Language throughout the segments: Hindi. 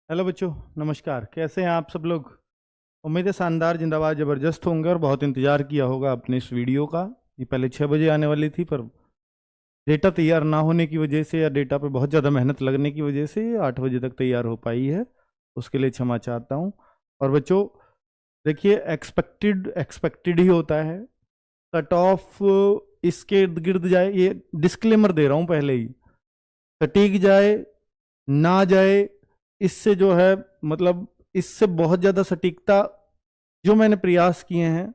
हेलो बच्चों, नमस्कार। कैसे हैं आप सब लोग? उम्मीद है शानदार, जिंदाबाद, ज़बरदस्त होंगे और बहुत इंतज़ार किया होगा अपने इस वीडियो का। ये पहले 6 बजे आने वाली थी, पर डेटा तैयार ना होने की वजह से या डेटा पे बहुत ज़्यादा मेहनत लगने की वजह से ये 8 बजे तक तैयार हो पाई है। उसके लिए क्षमा चाहता हूँ। और बच्चों देखिए, एक्सपेक्टेड एक्सपेक्टेड ही होता है। कट ऑफ इसके इर्द गिर्द जाए, ये डिस्क्लेमर दे रहा हूँ पहले ही, सटीक जाए ना जाए, इससे जो है मतलब इससे बहुत ज़्यादा सटीकता जो मैंने प्रयास किए हैं,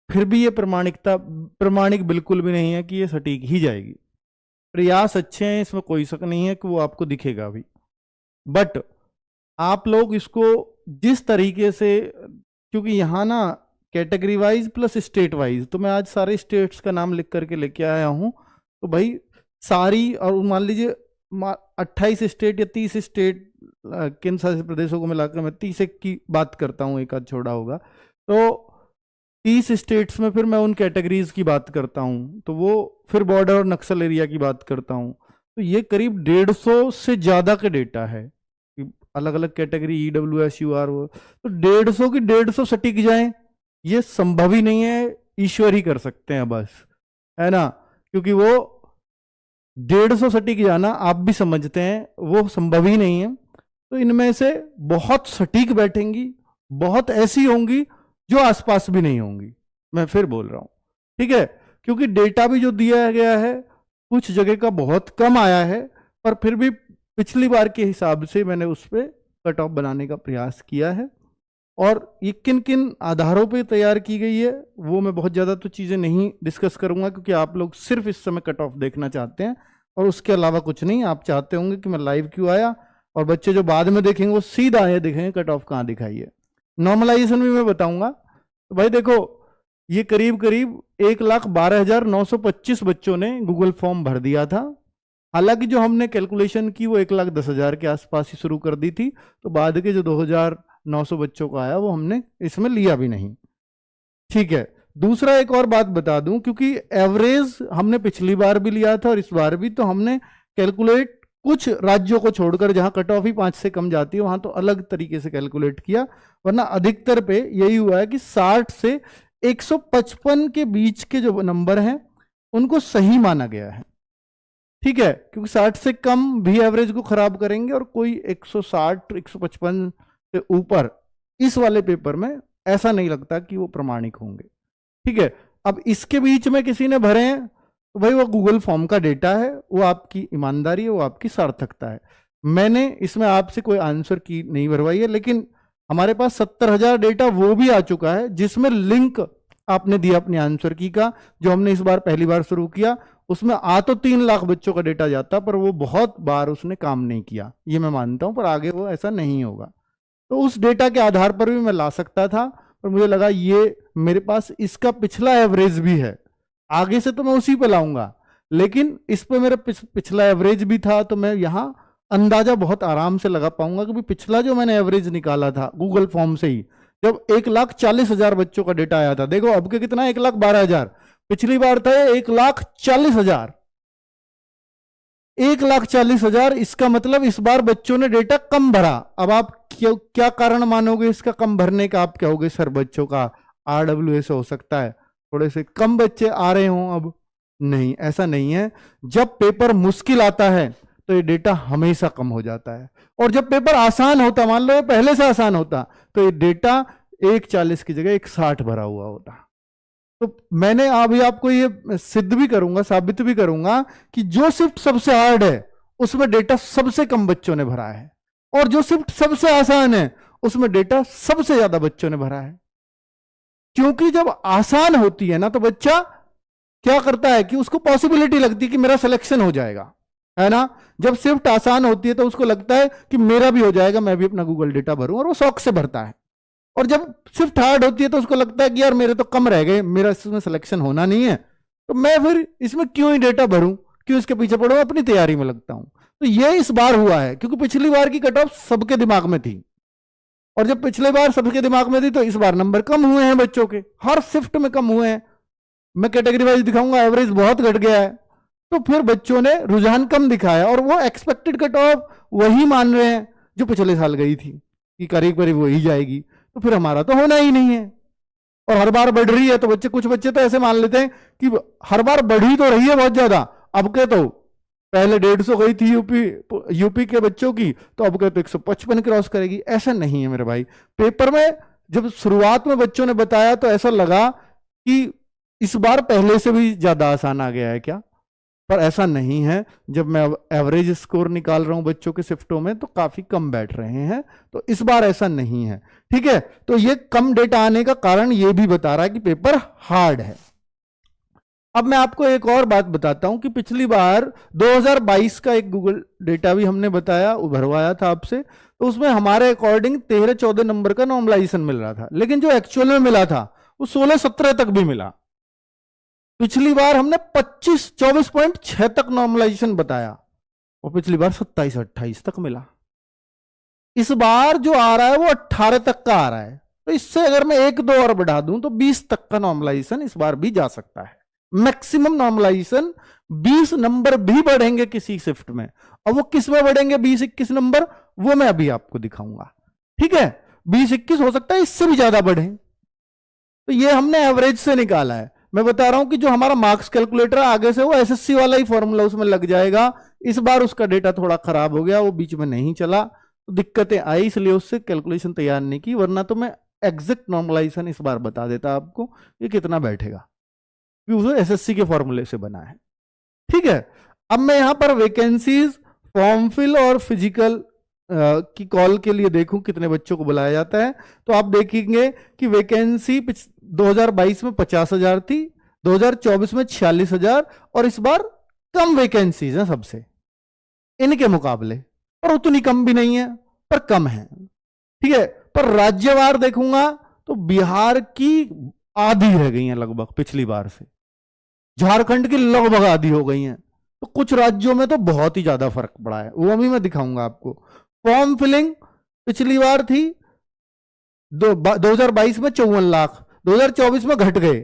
फिर भी ये प्रमाणिक बिल्कुल भी नहीं है कि ये सटीक ही जाएगी। प्रयास अच्छे हैं, इसमें कोई शक नहीं है कि वो आपको दिखेगा भी। बट आप लोग इसको जिस तरीके से, क्योंकि यहाँ ना category wise plus state wise, तो मैं आज सारे स्टेट्स का नाम लिख करके लेके आया हूँ। तो भाई सारी, और मान लीजिए 28 स्टेट या 30 स्टेट केंद्र शासित प्रदेशों को मिलाकर मैं 30 की बात करता हूँ, एक आध छोड़ा होगा, तो 30 स्टेट्स में फिर मैं उन कैटेगरीज की बात करता हूँ, तो वो फिर बॉर्डर और नक्सल एरिया की बात करता हूँ। तो ये करीब 150 से ज़्यादा का डेटा है, अलग अलग कैटेगरी, EWS UR, तो 150 की 150 सटीक जाए, ये संभव ही नहीं है। ईश्वर ही कर सकते हैं बस, है ना? क्योंकि वो 150 सटीक जाना आप भी समझते हैं वो संभव ही नहीं है। तो इनमें से बहुत सटीक बैठेंगी, बहुत ऐसी होंगी जो आसपास भी नहीं होंगी। मैं फिर बोल रहा हूं, ठीक है? क्योंकि डेटा भी जो दिया गया है कुछ जगह का बहुत कम आया है, पर फिर भी पिछली बार के हिसाब से मैंने उस पर कट ऑफ बनाने का प्रयास किया है। और ये किन किन आधारों पे तैयार की गई है वो मैं बहुत ज़्यादा तो चीज़ें नहीं डिस्कस करूंगा, क्योंकि आप लोग सिर्फ इस समय कट ऑफ देखना चाहते हैं और उसके अलावा कुछ नहीं। आप चाहते होंगे कि मैं लाइव क्यों आया, और बच्चे जो बाद में देखेंगे वो सीधा आए देखेंगे कट ऑफ कहाँ दिखाई है। नॉर्मलाइजेशन भी मैं बताऊंगा। तो भाई देखो, ये करीब करीब 1,12,925 बच्चों ने गूगल फॉर्म भर दिया था। हालांकि जो हमने कैलकुलेशन की वो 1,10,000 के आसपास ही शुरू कर दी थी, तो बाद के जो 2,900 बच्चों को आया वो हमने इसमें लिया भी नहीं, ठीक है? दूसरा एक और बात बता दूं, क्योंकि एवरेज हमने पिछली बार भी लिया था और इस बार भी, तो हमने कैलकुलेट कुछ राज्यों को छोड़कर जहां कट ऑफ ही 5 से कम जाती है वहां तो अलग तरीके से कैलकुलेट किया, वरना अधिकतर पे यही हुआ है कि 60 से 155 के बीच के जो नंबर हैं उनको सही माना गया है, ठीक है? क्योंकि 60 से कम भी एवरेज को खराब करेंगे और कोई 160 155 से ऊपर इस वाले पेपर में ऐसा नहीं लगता कि वो प्रमाणिक होंगे, ठीक है? अब इसके बीच में किसी ने भरे हैं तो भाई वो गूगल फॉर्म का डेटा है, वो आपकी ईमानदारी है, वो आपकी सार्थकता है। मैंने इसमें आपसे कोई आंसर की नहीं भरवाई है, लेकिन हमारे पास 70,000 डेटा वो भी आ चुका है जिसमें लिंक आपने दिया अपने आंसर की का, जो हमने इस बार पहली बार शुरू किया। उसमें आ तो 3 लाख बच्चों का डेटा जाता, पर वो बहुत बार उसने काम नहीं किया, ये मैं मानता हूं, पर आगे वो ऐसा नहीं होगा। तो उस डेटा के आधार पर भी मैं ला सकता था, पर मुझे लगा ये मेरे पास इसका पिछला एवरेज भी है, आगे से तो मैं उसी पे लाऊंगा, लेकिन इस पे मेरा पिछला एवरेज भी था, तो मैं यहां अंदाजा बहुत आराम से लगा पाऊंगा कि पिछला जो मैंने एवरेज निकाला था गूगल फॉर्म से ही, जब 1,40,000 बच्चों का डेटा आया था, देखो अब के कितना, 1,12,000, पिछली बार था 1,40,000, 1,40,000। इसका मतलब इस बार बच्चों ने डेटा कम भरा। अब आप क्या कारण मानोगे इसका कम भरने का? आप कहोगे सर बच्चों का RWS हो सकता है, थोड़े से कम बच्चे आ रहे हों। अब नहीं, ऐसा नहीं है। जब पेपर मुश्किल आता है तो ये डेटा हमेशा कम हो जाता है, और जब पेपर आसान होता, मान लो ये पहले से आसान होता, तो ये डेटा 1,40 की जगह 1,60 भरा हुआ होता। तो मैंने अभी आपको ये सिद्ध भी करूंगा, साबित भी करूंगा कि जो शिफ्ट सबसे हार्ड है उसमें डेटा सबसे कम बच्चों ने भरा है, और जो शिफ्ट सबसे आसान है उसमें डेटा सबसे ज्यादा बच्चों ने भरा है। क्योंकि जब आसान होती है ना, तो बच्चा क्या करता है कि उसको पॉसिबिलिटी लगती है कि मेरा सिलेक्शन हो जाएगा, है ना? जब शिफ्ट आसान होती है तो उसको लगता है कि मेरा भी हो जाएगा, मैं भी अपना गूगल डेटा भरूं, और वो शौक से भरता है। और जब शिफ्ट हार्ड होती है तो उसको लगता है कि यार मेरे तो कम रह गए, मेरा इसमें सिलेक्शन होना नहीं है, तो मैं फिर इसमें क्यों ही डेटा भरूं, क्यों इसके पीछे पड़ूं, अपनी तैयारी में लगता हूं। तो ये इस बार हुआ है, क्योंकि पिछली बार की कट ऑफ सबके दिमाग में थी, और जब पिछले बार सबके दिमाग में थी तो इस बार नंबर कम हुए हैं बच्चों के, हर शिफ्ट में कम हुए हैं। मैं कैटेगरी वाइज दिखाऊंगा, एवरेज बहुत घट गया है, तो फिर बच्चों ने रुझान कम दिखाया और वो एक्सपेक्टेड कट ऑफ वही मान रहे हैं। जो पिछले साल गई थी कि करीब करीब वही जाएगी, तो फिर हमारा तो होना ही नहीं है। और हर बार बढ़ रही है तो बच्चे, कुछ बच्चे तो ऐसे मान लेते हैं कि हर बार बढ़ी तो रही है बहुत ज्यादा, अब के तो पहले 150 गई थी यूपी के बच्चों की, तो अब के तो 155 क्रॉस करेगी। ऐसा नहीं है मेरे भाई। पेपर में जब शुरुआत में बच्चों ने बताया तो ऐसा लगा कि इस बार पहले से भी ज्यादा आसान आ गया है क्या, पर ऐसा नहीं है। जब मैं एवरेज स्कोर निकाल रहा हूं बच्चों के शिफ्टों में तो काफी कम बैठ रहे हैं, तो इस बार ऐसा नहीं है। ठीक है, तो ये कम डेटा आने का कारण ये भी बता रहा है कि पेपर हार्ड है। अब मैं आपको एक और बात बताता हूं कि पिछली बार 2022 का एक गूगल डेटा भी हमने बताया, भरवाया था आपसे, तो उसमें हमारे अकॉर्डिंग 13-14 नंबर का नॉर्मलाइजेशन मिल रहा था, लेकिन जो एक्चुअल में मिला था वो 16-17 तक भी मिला। पिछली बार हमने 24.6 तक नॉर्मलाइजेशन बताया और पिछली बार 27-28 तक मिला। इस बार जो आ रहा है वो 18 तक का आ रहा है, तो इससे अगर मैं 1-2 और बढ़ा दूं तो 20 तक का नॉर्मलाइजेशन इस बार भी जा सकता है। मैक्सिमम नॉर्मलाइजेशन 20 नंबर भी बढ़ेंगे किसी शिफ्ट में, और वो किस में बढ़ेंगे 20-21 नंबर, वो मैं अभी आपको दिखाऊंगा। ठीक है, 20-21 हो सकता है इससे भी ज्यादा बढ़े। तो ये हमने एवरेज से निकाला है। मैं बता रहा हूं कि जो हमारा मार्क्स कैलकुलेटर आगे से वो एसएससी वाला ही फॉर्मूला उसमें लग जाएगा। इस बार उसका डेटा थोड़ा खराब हो गया, वो बीच में नहीं चला, तो दिक्कतें आई, इसलिए उससे कैलकुलेशन तैयार नहीं की, वरना तो मैं एग्जैक्ट नॉर्मलाइजेशन इस बार बता देता आपको ये कितना बैठेगा, क्योंकि एसएससी के फॉर्मूले से बना है। ठीक है, अब मैं यहां पर वैकेंसीज, फॉर्म फिल और फिजिकल की कॉल के लिए देखूं कितने बच्चों को बुलाया जाता है, तो आप देखेंगे कि वैकेंसी 2022 में 50,000 थी, 2024 में 46,000, और इस बार कम वैकेंसीज हैं सबसे इनके मुकाबले, और उतनी कम भी नहीं है पर कम है। ठीक है, पर राज्यवार देखूंगा तो बिहार की आधी रह गई हैं लगभग पिछली बार से, झारखंड की लगभग आधी हो गई हैं, तो कुछ राज्यों में तो बहुत ही ज्यादा फर्क पड़ा है, वो अभी मैं दिखाऊंगा आपको। फॉर्म फिलिंग पिछली बार थी 2022 में 54 लाख, 2024 में घट गए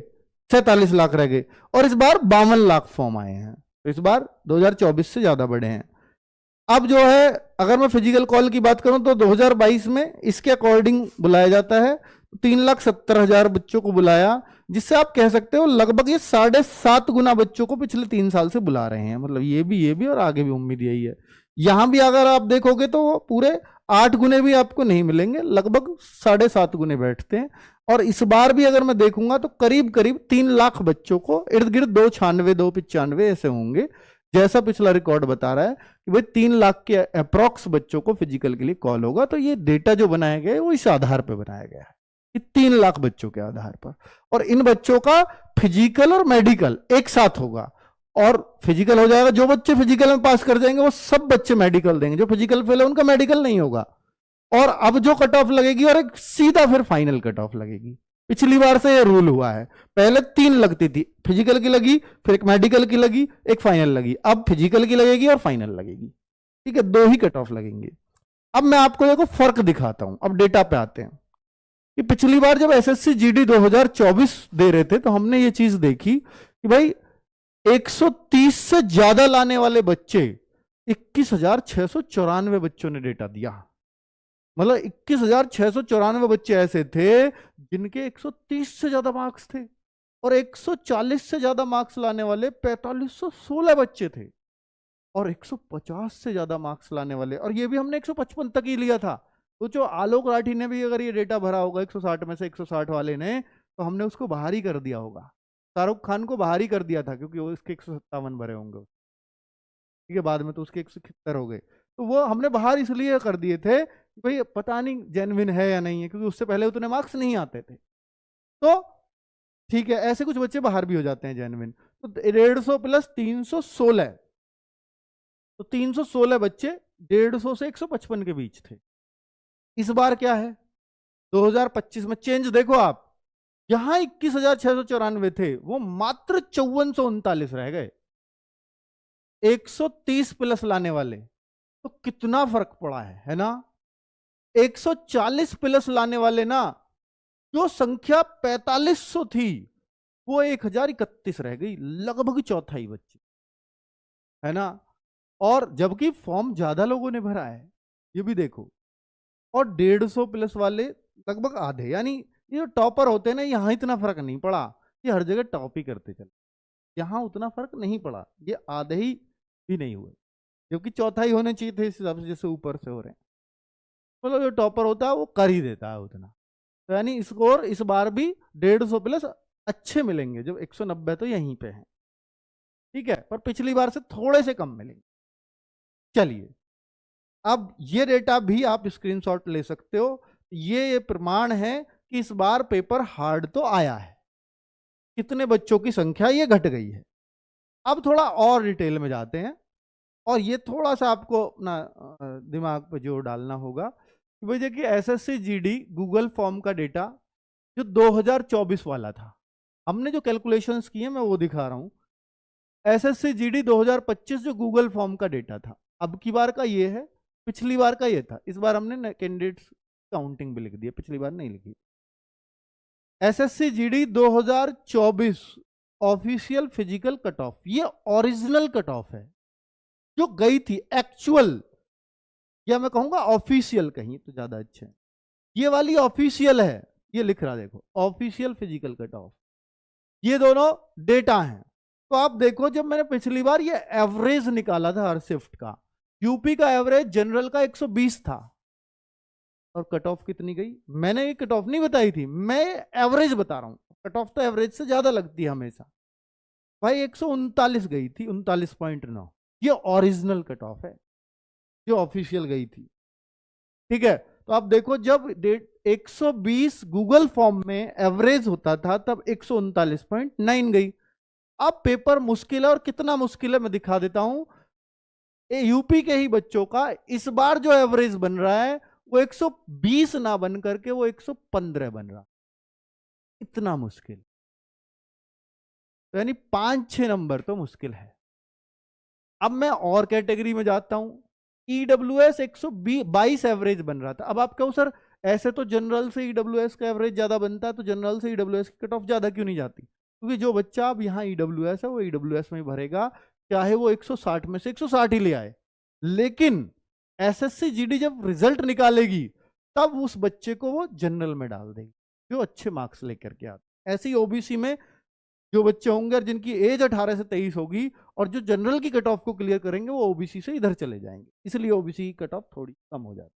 47 लाख रह गए, और इस बार 52 लाख फॉर्म आए हैं, तो इस बार 2024 से ज्यादा बढ़े हैं। अब जो है अगर मैं फिजिकल कॉल की बात करूं तो 2022 में इसके अकॉर्डिंग बुलाया जाता है 3,70,000 बच्चों को बुलाया, जिससे आप कह सकते हो लगभग ये 7.5 गुना बच्चों को पिछले 3 साल से बुला रहे हैं। मतलब ये भी और आगे भी उम्मीद यही है। यहां भी अगर आप देखोगे तो पूरे 8 गुने भी आपको नहीं मिलेंगे, लगभग 7.5 गुने बैठते हैं। और इस बार भी अगर मैं देखूंगा तो करीब करीब 3 लाख बच्चों को इर्द गिर्द 296, 295 ऐसे होंगे, जैसा पिछला रिकॉर्ड बता रहा है कि भाई 3 लाख के अप्रॉक्स बच्चों को फिजिकल के लिए कॉल होगा। तो ये डेटा जो बनाया गया है वो इस आधार पर बनाया गया है कि 3 लाख बच्चों के आधार पर, और इन बच्चों का फिजिकल और मेडिकल एक साथ होगा। और फिजिकल हो जाएगा, जो बच्चे फिजिकल में पास कर जाएंगे वो सब बच्चे मेडिकल देंगे, जो फिजिकल फेल है उनका मेडिकल नहीं होगा। और अब जो कट ऑफ लगेगी और एक सीधा फिर फाइनल कट ऑफ लगेगी। पिछली बार से ये रूल हुआ है, पहले 3 लगती थी, फिजिकल की लगी, फिर एक मेडिकल की लगी, एक फाइनल लगी, अब फिजिकल की लगेगी और फाइनल लगेगी। ठीक है, 2 ही कट ऑफ लगेंगे। अब मैं आपको देखो फर्क दिखाता हूं, अब डेटा पे आते हैं कि पिछली बार जब एसएससी जीडी 2024 दे रहे थे तो हमने ये चीज देखी कि भाई 130 से ज्यादा लाने वाले बच्चे 21,694 बच्चों ने डेटा दिया। मतलब 21,694 बच्चे ऐसे थे जिनके 130 से ज्यादा मार्क्स थे, और 140 से ज्यादा मार्क्स लाने वाले 4516 बच्चे थे, और 150 से ज्यादा मार्क्स लाने वाले, और ये भी हमने 155 तक ही लिया था। तो जो आलोक राठी ने भी अगर ये डेटा भरा होगा 160 में से 160 वाले ने, तो हमने उसको बाहर ही कर दिया होगा। शाहरुख खान को बाहर ही कर दिया था क्योंकि वो इसके 157 भरे होंगे, ठीक है, बाद में तो उसके 171 हो गए। तो वो हमने बाहर इसलिए कर दिए थे कि भाई पता नहीं जेन्युइन है या नहीं है, क्योंकि उससे पहले उतने मार्क्स नहीं आते थे। तो ठीक है, ऐसे कुछ बच्चे बाहर भी हो जाते हैं जेन्युइन। तो 150 प्लस 316, तो 316 बच्चे 150 से 155 के बीच थे। इस बार क्या है 2025 में चेंज देखो आप, यहां 21,694 थे, वो मात्र 5439 रह गए 130 प्लस लाने वाले। तो कितना फर्क पड़ा है ना। 140 प्लस लाने वाले ना, जो संख्या 4500 थी वो 1031 रह गई, लगभग चौथाई बच्चे, है ना। और जबकि फॉर्म ज्यादा लोगों ने भरा है, ये भी देखो और 150 प्लस वाले लगभग आधे। यानी ये जो टॉपर होते हैं ना, यहाँ इतना फर्क नहीं पड़ा, ये हर जगह टॉप ही करते चले, यहाँ उतना फर्क नहीं पड़ा, ये आधे ही भी नहीं हुए, क्योंकि चौथाई होने चाहिए थे इस हिसाब से जैसे ऊपर से हो रहे हैं। मतलब जो टॉपर होता है वो कर ही देता है उतना। तो यानी स्कोर इस बार भी 150 प्लस अच्छे मिलेंगे, जब 190 तो यहीं पे है, ठीक है, पर पिछली बार से थोड़े से कम मिलेंगे। चलिए, अब ये डेटा भी आप स्क्रीनशॉट ले सकते हो, ये प्रमाण है कि इस बार पेपर हार्ड तो आया है, कितने बच्चों की संख्या ये घट गई है। अब थोड़ा और डिटेल में जाते हैं, और ये थोड़ा सा आपको अपना दिमाग पे जोर डालना होगा कि भाई देखिए, एसएससी जीडी गूगल फॉर्म का डेटा जो 2024 वाला था, हमने जो कैलकुलेशंस किए मैं वो दिखा रहा हूं। एसएससी जीडी 2025 जो गूगल फॉर्म का डेटा था, अब की बार का ये है, पिछली बार का ये था। इस बार हमने कैंडिडेट्स काउंटिंग भी लिख दी है, पिछली बार नहीं लिखी। SSC GD 2024 official physical cut off, ये ओरिजिनल कट ऑफ है जो गई थी एक्चुअल, या मैं कहूंगा ऑफिशियल, कहीं तो ज्यादा अच्छा है, ये वाली ऑफिशियल है, ये लिख रहा देखो ऑफिशियल फिजिकल कट ऑफ, ये दोनों डेटा हैं। तो आप देखो, जब मैंने पिछली बार ये एवरेज निकाला था हर शिफ्ट का, यूपी का एवरेज जनरल का 120 था, और कट ऑफ कितनी गई, मैंने ये कट ऑफ नहीं बताई थी, मैं एवरेज बता रहा हूं, कट ऑफ तो एवरेज से ज्यादा लगती है हमेशा भाई, 139 गई थी, 39.9, ये ओरिजिनल कट ऑफ है जो ऑफिशियल गई थी, ठीक है। तो आप देखो, जब 120 गूगल फॉर्म में एवरेज होता था तब 139.9 गई। अब पेपर मुश्किल है, और कितना मुश्किल है मैं दिखा देता हूं। यूपी के ही बच्चों का इस बार जो एवरेज बन रहा है वो 120 ना बन करके वो 115 बन रहा, इतना मुश्किल। तो यानी 5-6 नंबर तो मुश्किल है। अब मैं और कैटेगरी में जाता हूं, ईडब्ल्यूएस 122 एवरेज बन रहा था। अब आप कहो सर, ऐसे तो जनरल से ईडब्ल्यूएस का एवरेज ज्यादा बनता है, तो जनरल से ईडब्ल्यूएस की कट ऑफ ज्यादा क्यों नहीं जाती? क्योंकि जो बच्चा अब यहाँ ईडब्ल्यूएस है वो ईडब्ल्यूएस में भरेगा, चाहे वो 160 में से 160 ही ले आए। लेकिन एसएससी जीडी जब रिजल्ट निकालेगी तब उस बच्चे को वो जनरल में डाल देगी जो अच्छे मार्क्स लेकर के आते। ऐसे ही ओबीसी में जो बच्चे होंगे और जिनकी एज 18 से 23 होगी और जो जनरल की कट ऑफ को क्लियर करेंगे वो ओबीसी से इधर चले जाएंगे, इसलिए ओबीसी की कट ऑफ थोड़ी कम हो जाती है,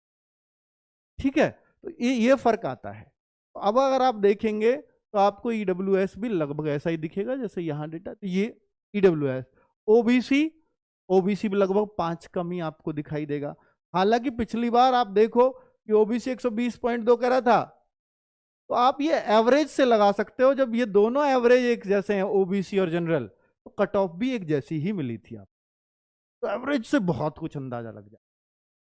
ठीक है। तो ये फर्क आता है। तो अब अगर आप देखेंगे तो आपको ईडब्ल्यूएस भी लगभग ऐसा ही दिखेगा जैसे यहाँ डेटा, तो ये ईडब्ल्यूएस। ओबीसी भी लगभग 5 कम ही आपको दिखाई देगा। हालांकि पिछली बार आप देखो कि ओबीसी 120.2 कह रहा था, तो आप ये एवरेज से लगा सकते हो, जब ये दोनों एवरेज एक जैसे हैं ओबीसी और जनरल, तो कट ऑफ भी एक जैसी ही मिली थी आप, तो एवरेज से बहुत कुछ अंदाजा लग जाए।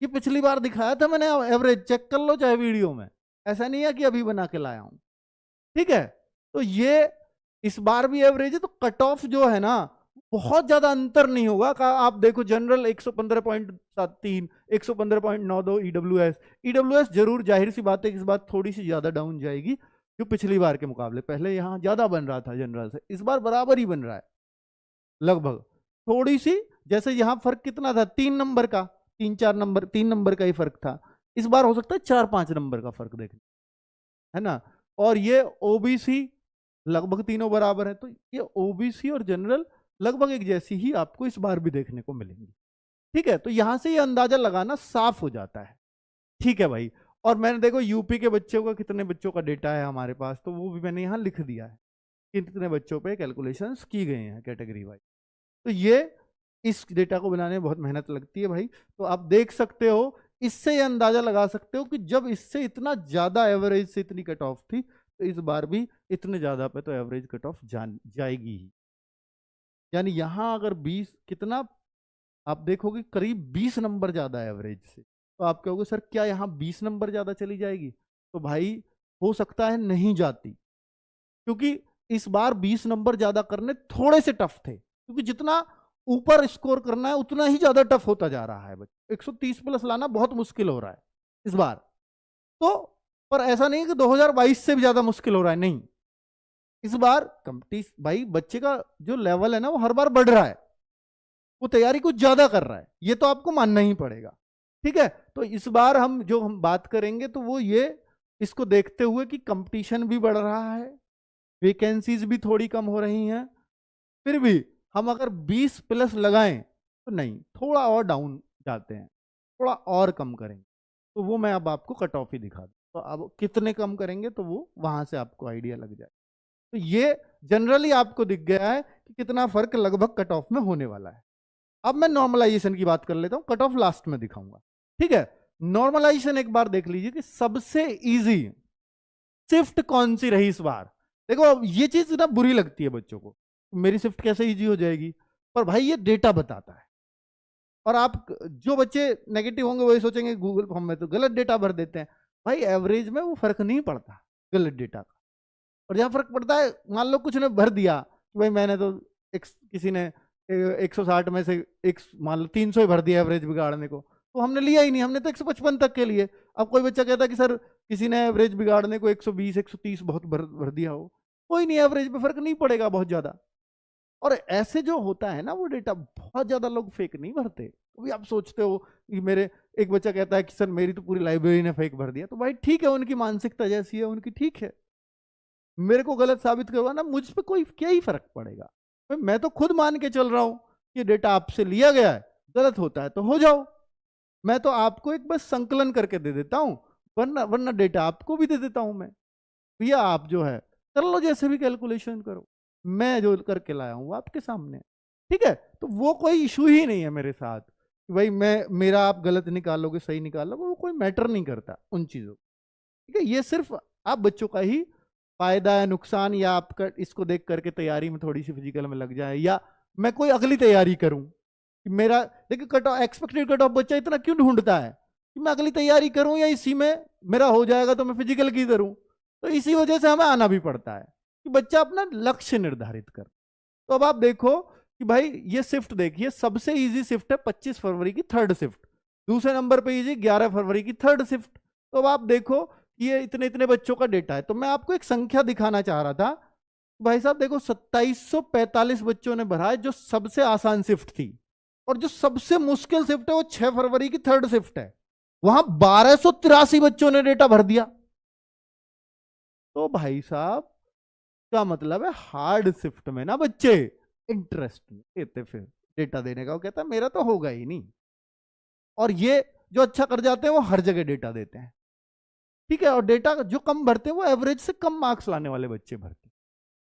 ये पिछली बार दिखाया था मैंने, एवरेज चेक कर लो चाहे वीडियो में, ऐसा नहीं है कि अभी बना के लाया हूं, ठीक है। तो ये इस बार भी एवरेज है, तो कट ऑफ जो है ना बहुत ज्यादा अंतर नहीं होगा। आप देखो जनरल 115.73, 115.92 ईडब्ल्यूएस जरूर, जाहिर सी बात है इस बार थोड़ी सी ज्यादा डाउन जाएगी जो पिछली बार के मुकाबले। पहले यहाँ ज्यादा बन रहा था जनरल से, इस बार बराबर ही बन रहा है लगभग, थोड़ी सी, जैसे यहाँ फर्क कितना था 3 नंबर का, 3-4 नंबर, 3 नंबर का ही फर्क था, इस बार हो सकता है 4-5 नंबर का फर्क देखने, है ना। और ये ओबीसी लगभग तीनों बराबर है, तो ये ओबीसी और जनरल लगभग एक जैसी ही आपको इस बार भी देखने को मिलेंगी, ठीक है। तो यहां से ये अंदाजा लगाना साफ हो जाता है, ठीक है भाई। और मैंने देखो यूपी के बच्चों का, कितने बच्चों का डेटा है हमारे पास, तो वो भी मैंने यहाँ लिख दिया है, कितने बच्चों पे कैलकुलेशंस की गए हैं कैटेगरी वाइज। तो ये इस डेटा को बनाने में बहुत मेहनत लगती है भाई, तो आप देख सकते हो, इससे ये अंदाजा लगा सकते हो कि जब इससे इतना ज्यादा एवरेज से इतनी कट ऑफ थी, तो इस बार भी इतने ज्यादा पे तो एवरेज कट ऑफ जाएगी ही। यानी यहां अगर 20 कितना, आप देखोगे करीब 20 नंबर ज्यादा एवरेज से, तो आप कहोगे सर क्या यहाँ 20 नंबर ज्यादा चली जाएगी? तो भाई हो सकता है नहीं जाती, क्योंकि इस बार 20 नंबर ज्यादा करने थोड़े से टफ थे, क्योंकि जितना ऊपर स्कोर करना है उतना ही ज्यादा टफ होता जा रहा है बच्चे, 130 प्लस लाना बहुत मुश्किल हो रहा है इस बार। तो पर ऐसा नहीं है कि 2022 से भी ज्यादा मुश्किल हो रहा है, नहीं, इस बार भाई बच्चे का जो लेवल है ना वो हर बार बढ़ रहा है, वो तैयारी कुछ ज्यादा कर रहा है, ये तो आपको मानना ही पड़ेगा, ठीक है, तो इस बार हम बात करेंगे तो वो ये इसको देखते हुए कि कंपटीशन भी बढ़ रहा है, वैकेंसीज भी थोड़ी कम हो रही हैं, फिर भी हम अगर 20 प्लस लगाएं तो नहीं, थोड़ा और डाउन जाते हैं, थोड़ा और कम करेंगे, तो वो मैं अब आपको कट ऑफ ही दिखा दूं। तो अब कितने कम करेंगे तो वो वहां से आपको आइडिया लग जाए। तो ये जनरली आपको दिख गया है कि कितना फर्क लगभग कट ऑफ में होने वाला है। अब मैं नॉर्मलाइजेशन की बात कर लेता हूं, कट ऑफ लास्ट में दिखाऊंगा। ठीक है, नॉर्मलाइजेशन एक बार देख लीजिए कि सबसे इजी शिफ्ट कौन सी रही इस बार। देखो अब ये चीज ना बुरी लगती है बच्चों को, मेरी शिफ्ट कैसे इजी हो जाएगी, पर भाई ये डेटा बताता है। और आप जो बच्चे नेगेटिव होंगे वही सोचेंगे गूगल फॉर्म में तो गलत डेटा भर देते हैं। भाई एवरेज में वो फर्क नहीं पड़ता गलत डेटा का, और जहां फर्क पड़ता है, मान लो कुछ ने भर दिया कि भाई मैंने तो किसी ने 160 में से एक मान लो 300 ही भर दिया एवरेज बिगाड़ने को, तो हमने लिया ही नहीं, हमने तो 155 तक के लिए। अब कोई बच्चा कहता है कि सर किसी ने एवरेज बिगाड़ने को 120 130 बहुत भर दिया हो, कोई नहीं, एवरेज पे फर्क नहीं पड़ेगा बहुत ज्यादा। और ऐसे जो होता है ना वो डेटा, बहुत ज्यादा लोग फेक नहीं भरते। तो आप सोचते हो कि मेरे एक बच्चा कहता है कि सर मेरी तो पूरी लाइब्रेरी ने फेक भर दिया, तो भाई ठीक है, उनकी मानसिकता जैसी है उनकी, ठीक है, मेरे को गलत साबित करवाना मुझ पर कोई क्या ही फर्क पड़ेगा। मैं तो खुद मान के चल रहा हूं कि डेटा आपसे लिया गया है, गलत होता है तो हो जाओ, मैं तो आपको एक बस संकलन करके दे देता हूं, वरना वरना डेटा आपको भी दे देता हूं मैं, भैया आप जो है कर लो, जैसे भी कैलकुलेशन करो, मैं जो करके लाया हूं वो आपके सामने। ठीक है, तो वो कोई इशू ही नहीं है मेरे साथ कि भाई मेरा आप गलत निकालोगे सही निकालोगे, वो कोई मैटर नहीं करता उन चीजों। ठीक है, ये सिर्फ आप बच्चों का ही फायदा है नुकसान, या आपका इसको देख करके तैयारी में थोड़ी सी फिजिकल में लग जाए, या मैं कोई अगली तैयारी करूं कि मेरा, देखिए cut off expected cut off बच्चा इतना क्यों ढूंढता है कि मैं अगली तैयारी करूं या इसी में मेरा हो जाएगा तो मैं फिजिकल की करूं। तो इसी वजह से हमें आना भी पड़ता है कि बच्चा अपना लक्ष्य निर्धारित कर। तो अब आप देखो कि भाई ये शिफ्ट देखिए, सबसे इजी शिफ्ट है 25 फरवरी की थर्ड शिफ्ट, दूसरे नंबर पे इजी 11 फरवरी की थर्ड शिफ्ट। तो अब आप देखो ये इतने इतने बच्चों का डेटा है, तो मैं आपको एक संख्या दिखाना चाह रहा था। भाई साहब देखो 2745 बच्चों ने भरा है, जो सबसे आसान शिफ्ट थी, और जो सबसे मुश्किल शिफ्ट है वो 6 फरवरी की थर्ड शिफ्ट है, वहां 1283 बच्चों ने डेटा भर दिया। तो भाई साहब का मतलब है हार्ड शिफ्ट में ना बच्चे इंटरेस्ट नहीं लेते, फिर डेटा देने का वो कहता है मेरा तो होगा ही नहीं। और ये जो अच्छा कर जाते हैं वो हर जगह डेटा देते हैं। ठीक है, और डेटा जो कम भरते हैं वो एवरेज से कम मार्क्स लाने वाले बच्चे भरते हैं।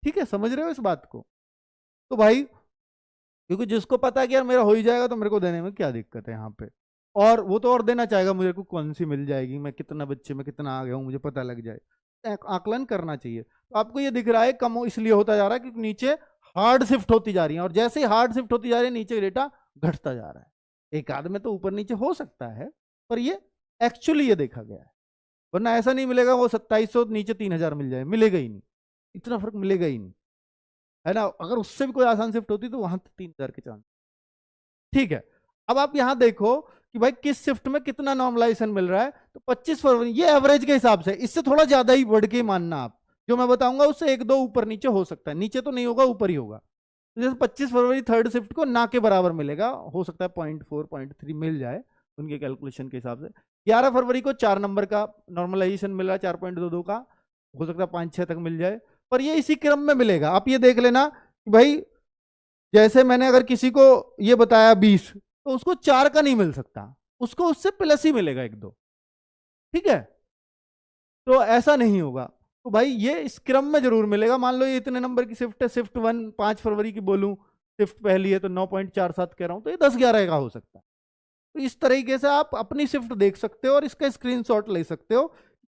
ठीक है, समझ रहे हो इस बात को। तो भाई क्योंकि जिसको पता है कि यार मेरा हो ही जाएगा तो मेरे को देने में क्या दिक्कत है यहाँ पे, और वो तो और देना चाहेगा मुझे को कौन सी मिल जाएगी, मैं कितना बच्चे में कितना आ गया हूँ मुझे पता लग जाए, आकलन करना चाहिए। तो आपको ये दिख रहा है कम इसलिए होता जा रहा है क्योंकि नीचे हार्ड शिफ्ट होती जा रही है, और जैसे ही हार्ड शिफ्ट होती जा रही है नीचे डेटा घटता जा रहा है। एक आध में तो ऊपर नीचे हो सकता है, पर ये एक्चुअली ये देखा गया है, वरना ऐसा नहीं मिलेगा वो 2700 नीचे 3000 मिल जाए, मिलेगा ही नहीं, इतना फर्क मिलेगा ही नहीं, है ना। अगर उससे भी कोई आसान शिफ्ट होती तो वहां 3000 के चांस। ठीक है, अब आप यहां देखो कि भाई किस शिफ्ट में कितना नॉर्मलाइजेशन मिल रहा है। तो 25 फरवरी ये एवरेज के हिसाब से, इससे थोड़ा ज्यादा ही बढ़ के मानना आप, जो मैं बताऊंगा उससे एक दो ऊपर नीचे हो सकता है, नीचे तो नहीं होगा ऊपर ही होगा। तो जैसे 25 फरवरी थर्ड शिफ्ट को ना के बराबर मिलेगा, हो सकता है 0.4 0.3 मिल जाए उनके कैलकुलेशन के हिसाब से। 11 फरवरी को 4 नंबर का नॉर्मलाइजेशन मिल रहा है, 4.22 का, हो सकता है 5-6 तक मिल जाए, पर ये इसी क्रम में मिलेगा। आप ये देख लेना कि भाई जैसे मैंने अगर किसी को ये बताया 20, तो उसको 4 का नहीं मिल सकता, उसको उससे प्लस ही मिलेगा 1-2। ठीक है, तो ऐसा नहीं होगा। तो भाई ये इस क्रम में जरूर मिलेगा। मान लो ये इतने नंबर की शिफ्ट है, शिफ्ट 1 5 फरवरी की बोलूं, शिफ्ट पहली है तो 9.47 कह रहा हूं, तो ये 10-11 का हो सकता है। तो इस तरीके से आप अपनी शिफ्ट देख सकते हो और इसका स्क्रीनशॉट ले सकते हो,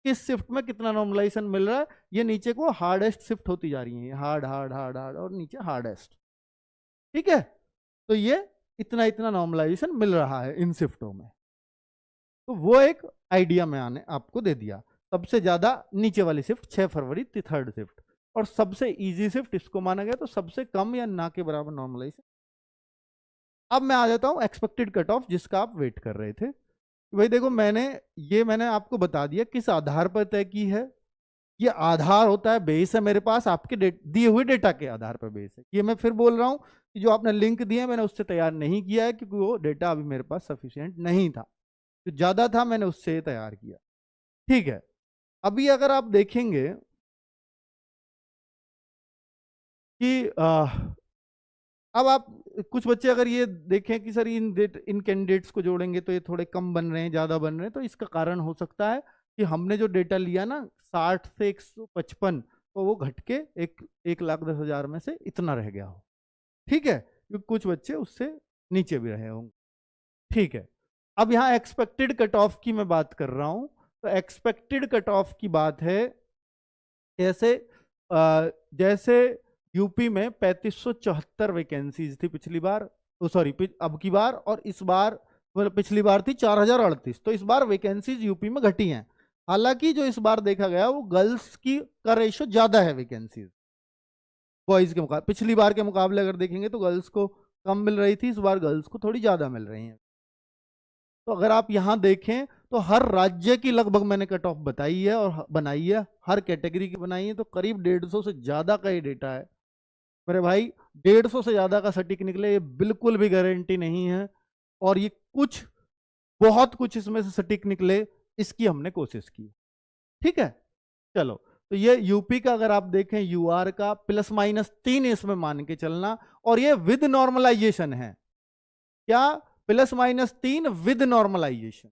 किस शिफ्ट में कितना नॉर्मलाइजेशन मिल रहा है। ये नीचे को हार्डेस्ट शिफ्ट होती जा रही है, हार्ड हार्ड हार्ड हार्ड और नीचे हार्डेस्ट। ठीक है, तो ये इतना इतना नॉर्मलाइजेशन मिल रहा है इन शिफ्टों में। तो वो एक आइडिया मैंने आपको दे दिया। सबसे ज्यादा नीचे वाली शिफ्ट 6 फरवरी थर्ड शिफ्ट, और सबसे इजी शिफ्ट इसको माना गया, तो सबसे कम या ना के बराबर नॉर्मलाइजेशन। अब मैं आ जाता हूं एक्सपेक्टेड कट ऑफ, जिसका आप वेट कर रहे थे। भाई देखो मैंने आपको बता दिया किस आधार पर तय की है। ये आधार होता है, बेस है मेरे पास, आपके दिए हुए डेटा के आधार पर बेस है। ये मैं फिर बोल रहा हूं कि जो आपने लिंक दिए मैंने उससे तैयार नहीं किया है, क्योंकि वो डेटा अभी मेरे पास सफिशिएंट नहीं था, जो ज्यादा था मैंने उससे तैयार किया। ठीक है, अभी अगर आप देखेंगे कि अब आप कुछ बच्चे अगर ये देखें कि सर इन कैंडिडेट्स को जोड़ेंगे तो ये थोड़े कम बन रहे हैं, ज्यादा बन रहे हैं, तो इसका कारण हो सकता है कि हमने जो डेटा लिया ना 60 से 155, तो वो घट के 1,10,000 में से इतना रह गया हो। ठीक है, क्योंकि कुछ बच्चे उससे नीचे भी रहे होंगे। ठीक है, अब यहाँ एक्सपेक्टेड कट ऑफ की मैं बात कर रहा हूं, तो एक्सपेक्टेड कट ऑफ की बात है जैसे जैसे यूपी में 3574 वैकेंसीज थी पिछली बार, सॉरी अब की बार, और इस बार पिछली बार थी 4038, तो इस बार वैकेंसीज यूपी में घटी हैं। हालांकि जो इस बार देखा गया वो गर्ल्स की का रेशो ज्यादा है वैकेंसीज बॉयज के मुकाबले। पिछली बार के मुकाबले अगर देखेंगे तो गर्ल्स को कम मिल रही थी, इस बार गर्ल्स को थोड़ी ज्यादा मिल रही है। तो अगर आप यहां देखें तो हर राज्य की लगभग मैंने कट ऑफ बताई है और बनाई है, हर कैटेगरी की बनाई है, तो करीब 150 से ज्यादा का ये डेटा है मेरे भाई। 150 से ज्यादा का सटीक निकले ये बिल्कुल भी गारंटी नहीं है, और ये कुछ बहुत कुछ इसमें से सटीक निकले इसकी हमने कोशिश की। ठीक है, चलो, तो ये यूपी का अगर आप देखें यूआर का ±3 इसमें मान के चलना, और ये विद नॉर्मलाइजेशन है। क्या? ±3 विद नॉर्मलाइजेशन,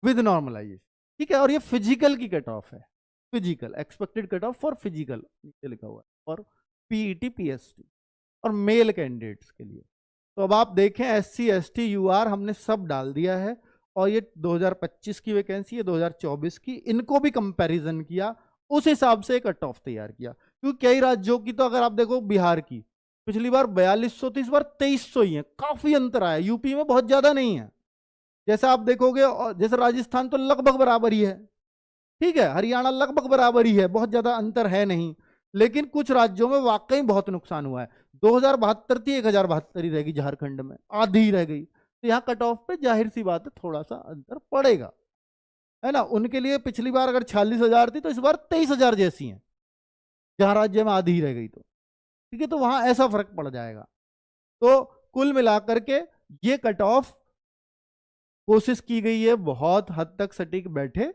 विद नॉर्मलाइजेशन। ठीक है, और ये फिजिकल की कट ऑफ है, physical expected cut off for physical नीचे लिखा हुआ है, और पीईटी पीएसटी और मेल कैंडिडेट्स के लिए। तो अब आप देखें एससी एसटी यूआर हमने सब डाल दिया है, और ये 2025 की वैकेंसी है, 2024 की, इनको भी कंपैरिजन किया, उस हिसाब से कट ऑफ तैयार किया। क्योंकि कई राज्यों की तो अगर आप देखो, बिहार की पिछली बार 4200 थी, इस बार 2300 ही है, काफी अंतर आया। यूपी में बहुत ज्यादा नहीं है, जैसा आप देखोगे, जैसे राजस्थान तो लगभग बराबर ही है, ठीक है, हरियाणा लगभग बराबर ही है, बहुत ज्यादा अंतर है नहीं। लेकिन कुछ राज्यों में वाकई बहुत नुकसान हुआ है। 2072 थी, 1072 ही रहेगी, झारखंड में आधी ही रह गई। तो यहाँ कट ऑफ पे जाहिर सी बात है थोड़ा सा अंतर पड़ेगा, है ना। उनके लिए पिछली बार अगर 46,000 थी तो इस बार 23,000 जैसी है, जहां राज्य में आधी ही रह गई। तो ठीक है, तो वहां ऐसा फर्क पड़ जाएगा। तो कुल मिलाकर के ये कट ऑफ कोशिश की गई है बहुत हद तक सटीक बैठे,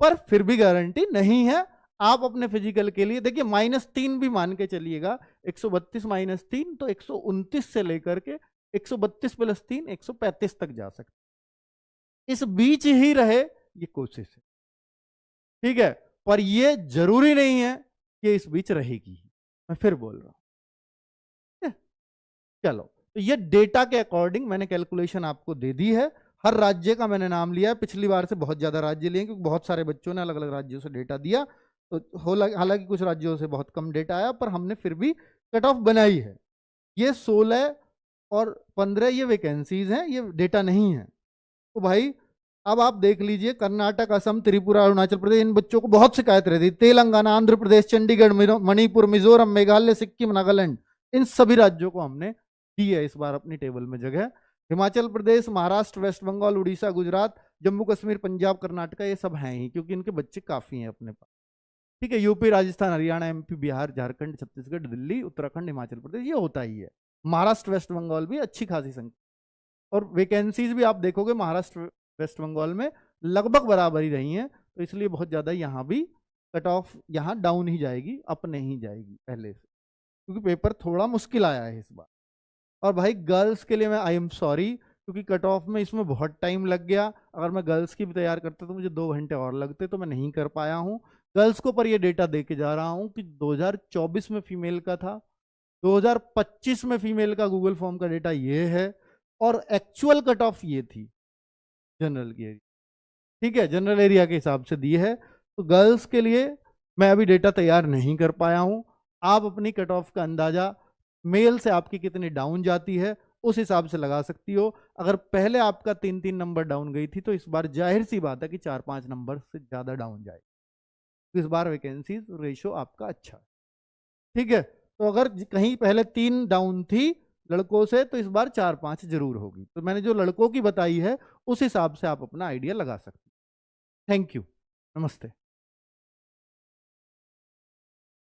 पर फिर भी गारंटी नहीं है। आप अपने फिजिकल के लिए देखिए -3 भी मान के चलिएगा, 132 -3 तो 129 से लेकर के 132 + 3 135 तक जा सकते, इस बीच ही रहे ये कोशिश है। ठीक है, पर ये जरूरी नहीं है कि इस बीच रहेगी, मैं फिर बोल रहा हूं। चलो, तो ये डेटा के अकॉर्डिंग मैंने कैलकुलेशन आपको दे दी है। हर राज्य का मैंने नाम लिया है, पिछली बार से बहुत ज्यादा राज्य लिए क्योंकि बहुत सारे बच्चों ने अलग अलग राज्यों से डेटा दिया, तो हालांकि कुछ राज्यों से बहुत कम डेटा आया, पर हमने फिर भी कट ऑफ बनाई है। ये 16 और 15 ये वैकेंसीज हैं, ये डेटा नहीं है। तो भाई अब आप देख लीजिए, कर्नाटक, असम, त्रिपुरा, अरुणाचल प्रदेश, इन बच्चों को बहुत शिकायत रहती, तेलंगाना, आंध्र प्रदेश, चंडीगढ़, मणिपुर, मिजोरम, मेघालय, सिक्किम, नागालैंड, इन सभी राज्यों को हमने दी है इस बार अपनी टेबल में जगह। हिमाचल प्रदेश, महाराष्ट्र, वेस्ट बंगाल, उड़ीसा, गुजरात, जम्मू कश्मीर, पंजाब, कर्नाटका, ये सब हैं ही, क्योंकि इनके बच्चे काफी हैं अपने पास। ठीक है, यूपी, राजस्थान, हरियाणा, एमपी, बिहार, झारखंड, छत्तीसगढ़, दिल्ली, उत्तराखंड, हिमाचल प्रदेश, ये होता ही है। महाराष्ट्र, वेस्ट बंगाल भी अच्छी खासी संख्या, और वैकेंसीज भी आप देखोगे महाराष्ट्र, वेस्ट बंगाल में लगभग बराबर ही रही हैं, तो इसलिए बहुत ज्यादा यहाँ भी कट ऑफ यहाँ डाउन ही जाएगी, अप नहीं जाएगी पहले से, क्योंकि पेपर थोड़ा मुश्किल आया है इस बार। और भाई गर्ल्स के लिए मैं आई एम सॉरी, क्योंकि कट ऑफ में इसमें बहुत टाइम लग गया। अगर मैं गर्ल्स की भी तैयार करता तो मुझे 2 घंटे और लगते, तो मैं नहीं कर पाया हूँ गर्ल्स को। पर ये डेटा दे के जा रहा हूँ कि 2024 में फीमेल का था, 2025 में फीमेल का गूगल फॉर्म का डेटा ये है, और एक्चुअल कट ऑफ ये थी जनरल की एरिया। ठीक है, जनरल एरिया के हिसाब से दी है। तो गर्ल्स के लिए मैं अभी डेटा तैयार नहीं कर पाया हूं। आप अपनी कट ऑफ का अंदाजा मेल से आपकी कितनी डाउन जाती है उस हिसाब से लगा सकती हो। अगर पहले आपका 3-3 नंबर डाउन गई थी, तो इस बार जाहिर सी बात है कि 4-5 नंबर से ज्यादा डाउन जाएगी। इस बार वैकेंसीज रेशो आपका अच्छा है। ठीक है, तो अगर कहीं पहले 3 डाउन थी लड़कों से, तो इस बार 4-5 जरूर होगी। तो मैंने जो लड़कों की बताई है उस हिसाब से आप अपना आइडिया लगा सकते हैं। थैंक यू, नमस्ते।